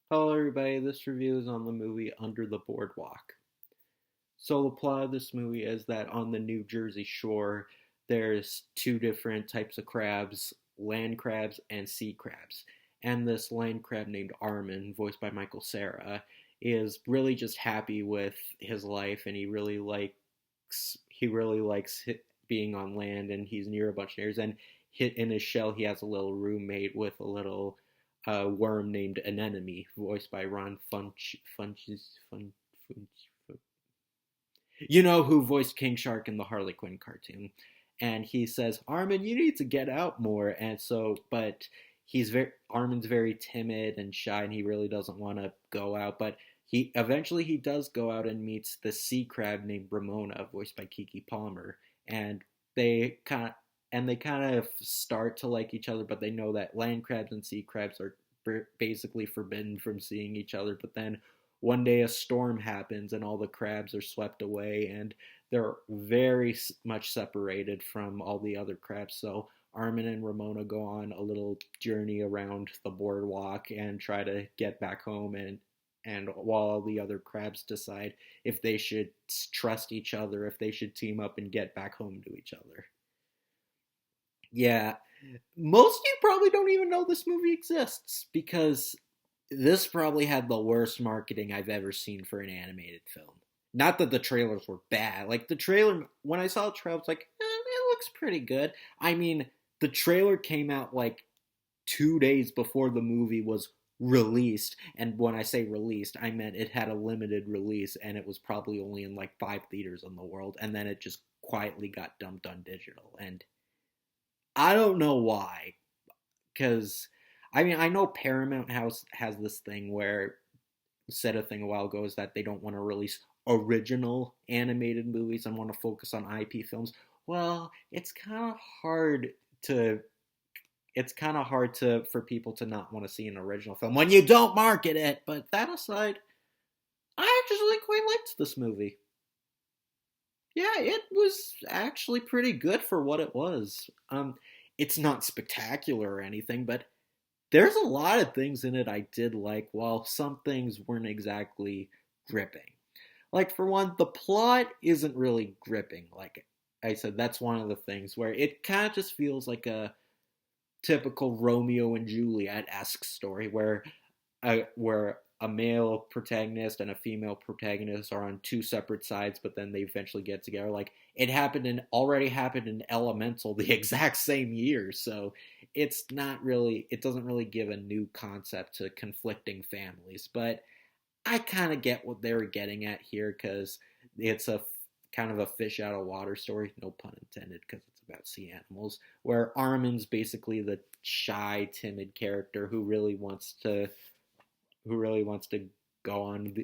Hello, everybody. This review is on the movie Under the Boardwalk. So, the plot of this movie is that on the New Jersey shore, there's two different types of crabs, land crabs and sea crabs. And this land crab named Armin, voiced by Michael Cera, is really just happy with his life, and he really likes being on land, and he's near a bunch of areas. And in his shell, he has a little roommate with a little worm named Anemone, voiced by Ron Funches. You know who voiced King Shark in the Harley Quinn cartoon. And he says, Armin, you need to get out more. And so, but Armin's very timid and shy, and he really doesn't want to go out. But he does go out and meets the sea crab named Ramona, voiced by Kiki Palmer. And they kind of start to like each other, but they know that land crabs and sea crabs are basically forbidden from seeing each other. But then one day a storm happens and all the crabs are swept away, and they're very much separated from all the other crabs. So Armin and Ramona go on a little journey around the boardwalk and try to get back home, and while all the other crabs decide if they should trust each other, if they should team up and get back home to each other. Yeah, most of you probably don't even know this movie exists because this probably had the worst marketing I've ever seen for an animated film. Not that the trailers were bad. Like the trailer, when I saw the trailer, I was like, it looks pretty good. I mean, the trailer came out like 2 days before the movie was released. And when I say released, I meant it had a limited release and it was probably only in like 5 theaters in the world. And then it just quietly got dumped on digital. And I don't know why, because I mean I know Paramount House has this thing where said a thing a while ago is that they don't want to release original animated movies and want to focus on IP films. Well, to it's kind of hard to for people to not want to see an original film when you don't market it. But that aside, I actually quite liked this movie. Yeah, it was actually pretty good for what it was. It's not spectacular or anything, but there's a lot of things in it I did like, while some things weren't exactly gripping. Like, for one, the plot isn't really gripping. Like I said, that's one of the things where it kind of just feels like a typical Romeo and Juliet esque story where a male protagonist and a female protagonist are on two separate sides, but then they eventually get together. Like it happened and already happened in Elemental the exact same year, so it doesn't really give a new concept to conflicting families. But I kind of get what they were getting at here because it's a kind of a fish out of water story, no pun intended, because it's about sea animals, where Armin's basically the shy, timid character who really wants to go on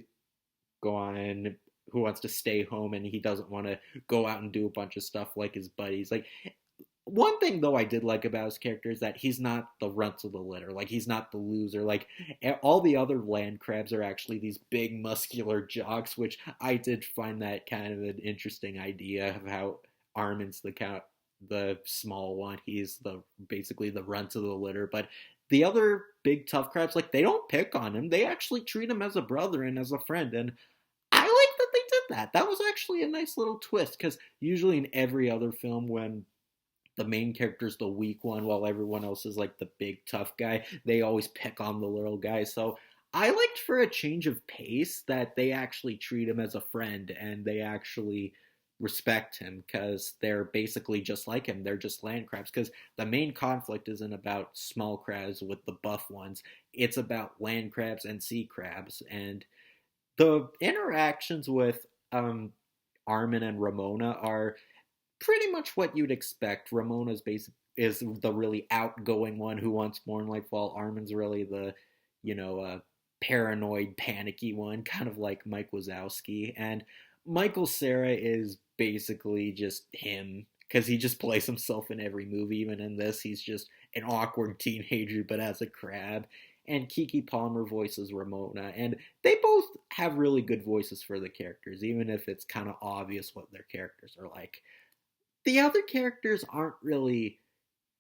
go on who wants to stay home, and he doesn't want to go out and do a bunch of stuff like his buddies. Like one thing though I did like about his character is that he's not the runt of the litter. Like he's not the loser. Like all the other land crabs are actually these big muscular jocks, which I did find that kind of an interesting idea of how Armin's the small one. He's the basically the runt of the litter, but the other big tough crabs, like they don't pick on him. They actually treat him as a brother and as a friend, and I like that they did that. That was actually a nice little twist because usually in every other film, when the main character's the weak one while everyone else is like the big tough guy, they always pick on the little guy. So I liked, for a change of pace, that they actually treat him as a friend and they actually respect him because they're basically just like him. They're just land crabs, because the main conflict isn't about small crabs with the buff ones. It's about land crabs and sea crabs, and the interactions with Armin and Ramona are pretty much what you'd expect. Is the really outgoing one who wants more in life, while Armin's really the, paranoid, panicky one, kind of like Mike Wazowski. And Michael Cera is basically just him because he just plays himself in every movie. Even in this, he's just an awkward teenager, but as a crab. And Kiki Palmer voices Ramona, and they both have really good voices for the characters, even if it's kind of obvious what their characters are like. The other characters aren't really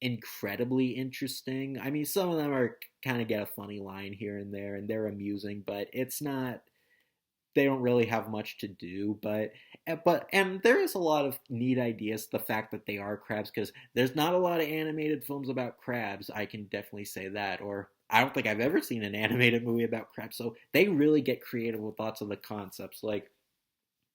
incredibly interesting. I mean, some of them are kind of get a funny line here and there, and they're amusing, but it's not. They don't really have much to do, but and there is a lot of neat ideas. The fact that they are crabs, because there's not a lot of animated films about crabs. I can definitely say that. Or I don't think I've ever seen an animated movie about crabs. So they really get creative with lots of the concepts, like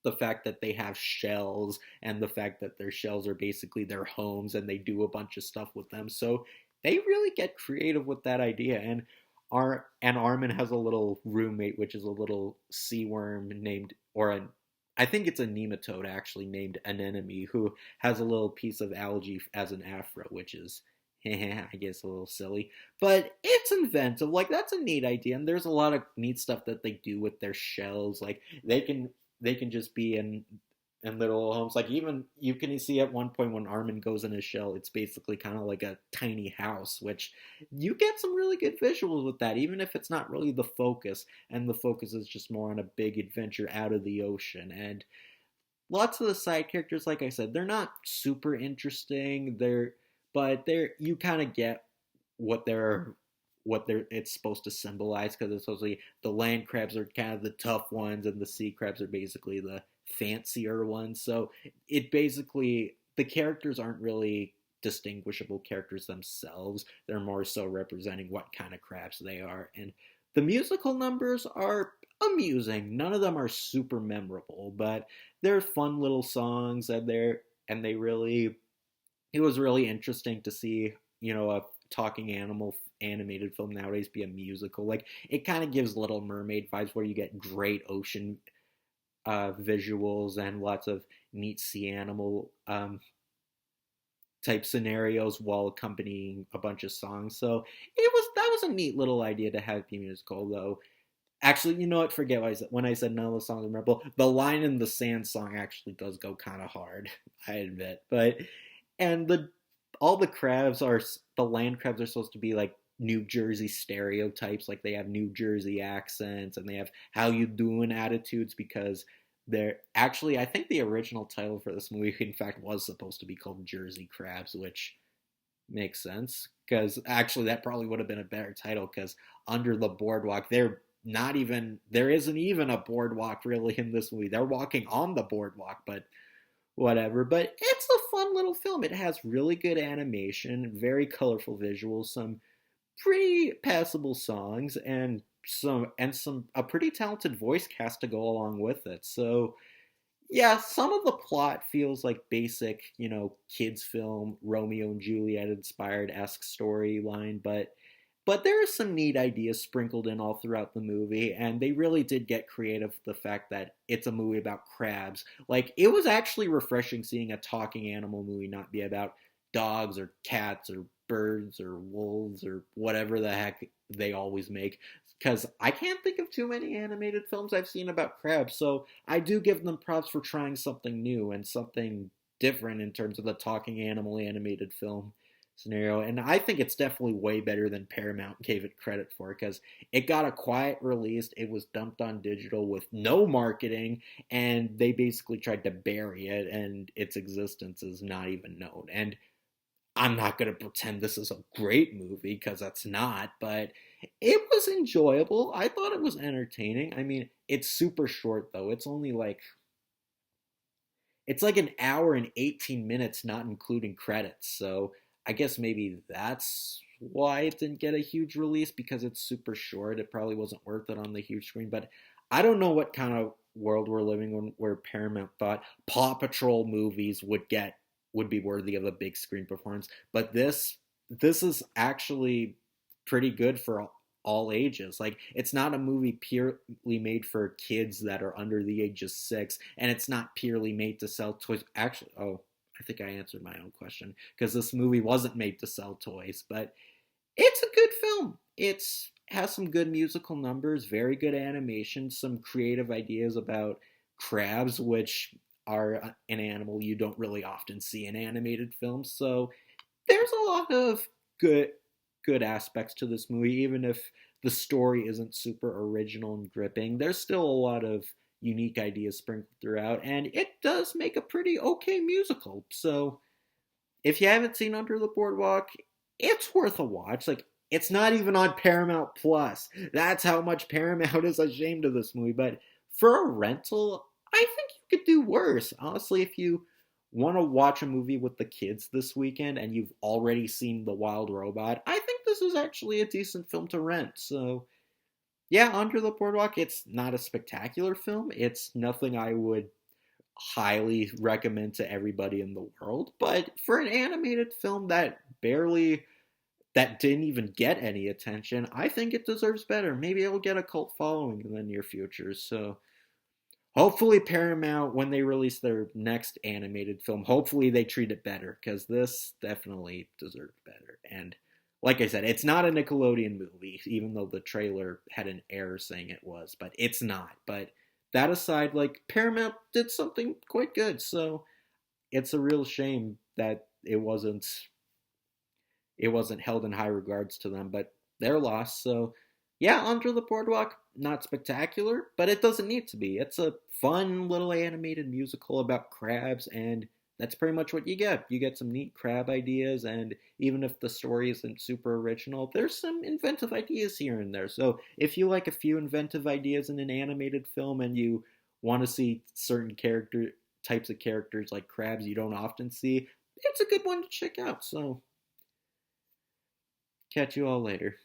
the fact that they have shells and the fact that their shells are basically their homes and they do a bunch of stuff with them. So they really get creative with that idea. And Armin has a little roommate, which is a little sea worm named, or an, I think it's a nematode actually named Anemone, who has a little piece of algae as an afro, which is, I guess, a little silly, but it's inventive. Like that's a neat idea, and there's a lot of neat stuff that they do with their shells. Like they can just be in little homes. Like even you can see at one point when Armin goes in his shell, it's basically kind of like a tiny house, which you get some really good visuals with that, even if it's not really the focus, and the focus is just more on a big adventure out of the ocean. And lots of the side characters, like I said, they're not super interesting. They're you kind of get what they're it's supposed to symbolize, because it's supposedly the land crabs are kind of the tough ones and the sea crabs are basically the fancier ones. So it basically, the characters aren't really distinguishable characters themselves. They're more so representing what kind of crabs they are. And the musical numbers are amusing. None of them are super memorable, but they're fun little songs, and they really, it was really interesting to see, a talking animal animated film nowadays be a musical. Like it kind of gives Little Mermaid vibes, where you get great ocean visuals and lots of neat sea animal type scenarios while accompanying a bunch of songs. So that was a neat little idea to have be musical, though. Actually, you know what? Forget what I said when I said none of the songs are memorable. The Line in the Sand song actually does go kind of hard, I admit. But and the all the land crabs are supposed to be like New Jersey stereotypes, like they have New Jersey accents and they have how you doing attitudes, because they're actually, I think the original title for this movie in fact was supposed to be called Jersey Crabs, which makes sense, because actually that probably would have been a better title, because under the boardwalk, there isn't even a boardwalk really in this movie. They're walking on the boardwalk, but whatever. But it's a fun little film. It has really good animation, very colorful visuals, some pretty passable songs, and some a pretty talented voice cast to go along with it. So yeah, some of the plot feels like basic, kids film, Romeo and Juliet inspired esque storyline, but there are some neat ideas sprinkled in all throughout the movie, and they really did get creative with the fact that it's a movie about crabs. Like, it was actually refreshing seeing a talking animal movie not be about dogs or cats or birds or wolves or whatever the heck they always make. Because I can't think of too many animated films I've seen about crabs, so I do give them props for trying something new and something different in terms of the talking animal animated film scenario. And I think it's definitely way better than Paramount gave it credit for, because it got a quiet release. It was dumped on digital with no marketing, and they basically tried to bury it, and its existence is not even known. And I'm not going to pretend this is a great movie, because that's not, but it was enjoyable. I thought it was entertaining. I mean, it's super short though. It's like an hour and 18 minutes, not including credits. So I guess maybe that's why it didn't get a huge release, because it's super short. It probably wasn't worth it on the huge screen. But I don't know what kind of world we're living in where Paramount thought Paw Patrol movies would be worthy of a big screen performance. But this is actually pretty good for all ages. Like, it's not a movie purely made for kids that are under the age of 6, and it's not purely made to sell toys. Actually, oh, I think I answered my own question, because this movie wasn't made to sell toys, but it's a good film. It's has some good musical numbers, very good animation, some creative ideas about crabs, which are an animal you don't really often see in animated films. So there's a lot of good good aspects to this movie, even if the story isn't super original and gripping. There's still a lot of unique ideas sprinkled throughout, and it does make a pretty okay musical. So if you haven't seen Under the Boardwalk, it's worth a watch. Like, it's not even on Paramount Plus. That's how much Paramount is ashamed of this movie. But for a rental, I think you could do worse. Honestly, if you want to watch a movie with the kids this weekend and you've already seen The Wild Robot, I think this is actually a decent film to rent. So, yeah, Under the Boardwalk, it's not a spectacular film. It's nothing I would highly recommend to everybody in the world. But for an animated film that didn't even get any attention, I think it deserves better. Maybe it'll get a cult following in the near future. So hopefully Paramount, when they release their next animated film, hopefully they treat it better, because this definitely deserved better. And like I said, it's not a Nickelodeon movie, even though the trailer had an error saying it was, but it's not. But that aside, like, Paramount did something quite good, so it's a real shame that it wasn't held in high regards to them, but they're lost. So, yeah, Under the Boardwalk, not spectacular, but it doesn't need to be. It's a fun little animated musical about crabs, and that's pretty much what you get. You get some neat crab ideas, and even if the story isn't super original, there's some inventive ideas here and there. So, if you like a few inventive ideas in an animated film and you want to see certain character types of characters like crabs you don't often see, it's a good one to check out. So, catch you all later.